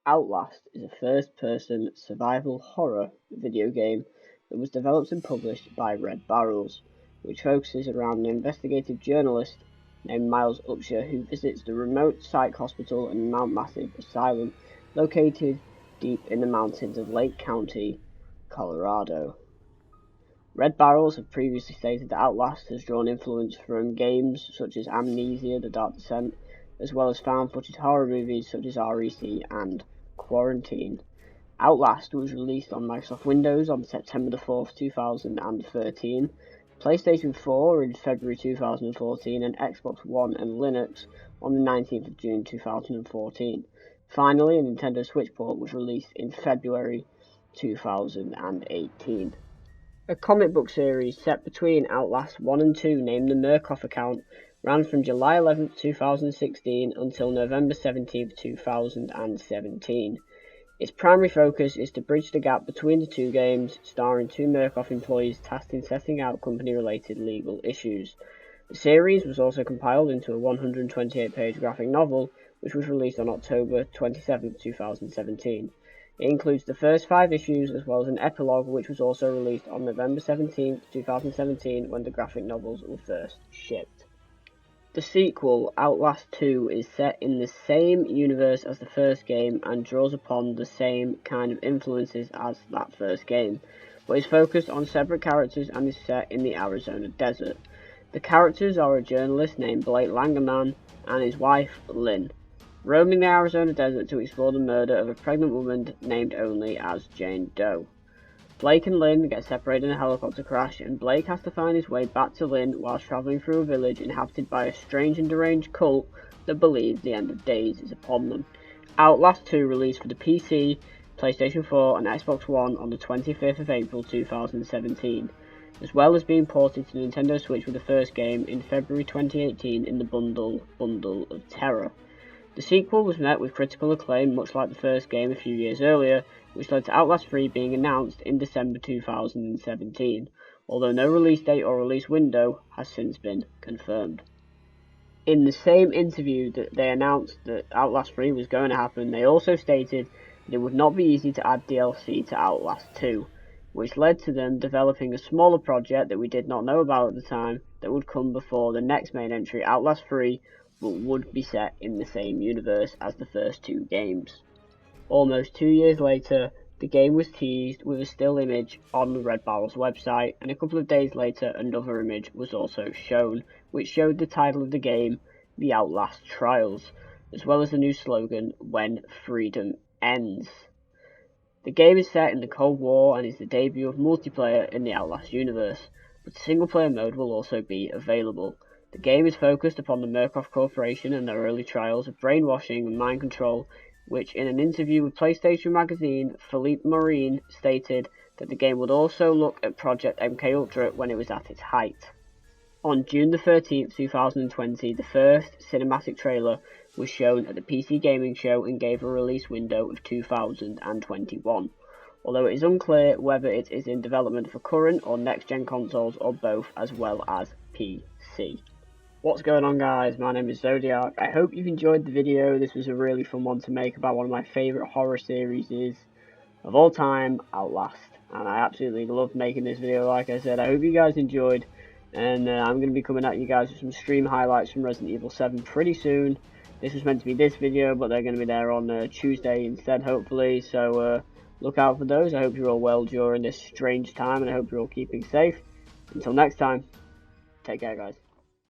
Outlast is a first-person survival horror video game that was developed and published by Red Barrels, which focuses around an investigative journalist named Miles Upshur who visits the remote psych hospital and Mount Massive Asylum located deep in the mountains of Lake County, Colorado. Red Barrels have previously stated that Outlast has drawn influence from games such as Amnesia: The Dark Descent, as well as found footage horror movies such as REC and Quarantine. Outlast was released on Microsoft Windows on September 4th, 2013, PlayStation 4 in February 2014, and Xbox One and Linux on the 19th of June 2014. Finally, a Nintendo Switch port was released in February 2018. A comic book series set between Outlast 1 and 2 named The Murkoff Account ran from July 11, 2016 until November 17, 2017. Its primary focus is to bridge the gap between the two games, starring two Murkoff employees tasked in setting out company-related legal issues. The series was also compiled into a 128-page graphic novel, which was released on October 27, 2017. It includes the first 5 issues as well as an epilogue, which was also released on November 17, 2017, when the graphic novels were first shipped. The sequel, Outlast 2, is set in the same universe as the first game and draws upon the same kind of influences as that first game, but is focused on separate characters and is set in the Arizona desert. The characters are a journalist named Blake Langerman and his wife, Lynn, roaming the Arizona desert to explore the murder of a pregnant woman named only as Jane Doe. Blake and Lynn get separated in a helicopter crash, and Blake has to find his way back to Lynn whilst travelling through a village inhabited by a strange and deranged cult that believes the end of days is upon them. Outlast 2 released for the PC, PlayStation 4 and Xbox One on the 25th of April 2017, as well as being ported to the Nintendo Switch with the first game in February 2018 in the Bundle of Terror. The sequel was met with critical acclaim, much like the first game a few years earlier, which led to Outlast 3 being announced in December 2017, although no release date or release window has since been confirmed. In the same interview that they announced that Outlast 3 was going to happen, they also stated that it would not be easy to add DLC to Outlast 2, which led to them developing a smaller project that we did not know about at the time that would come before the next main entry, Outlast 3, but would be set in the same universe as the first 2 games. Almost 2 years later, the game was teased with a still image on the Red Barrels website, and a couple of days later another image was also shown, which showed the title of the game, The Outlast Trials, as well as the new slogan, When Freedom Ends. The game is set in the Cold War and is the debut of multiplayer in the Outlast universe, but a single-player mode will also be available. The game is focused upon the Murkoff Corporation and their early trials of brainwashing and mind control, which in an interview with PlayStation Magazine, Philippe Maureen stated that the game would also look at Project MKUltra when it was at its height. On June 13, 2020, the first cinematic trailer was shown at the PC Gaming Show and gave a release window of 2021, although it is unclear whether it is in development for current or next-gen consoles or both, as well as PC. What's going on, guys? My name is Zodiark. I hope you've enjoyed the video. This was a really fun one to make about one of my favourite horror series of all time, Outlast. And I absolutely loved making this video, like I said. I hope you guys enjoyed. And I'm going to be coming at you guys with some stream highlights from Resident Evil 7 pretty soon. This was meant to be this video, but they're going to be there on Tuesday instead, hopefully. So look out for those. I hope you're all well during this strange time, and I hope you're all keeping safe. Until next time, take care, guys.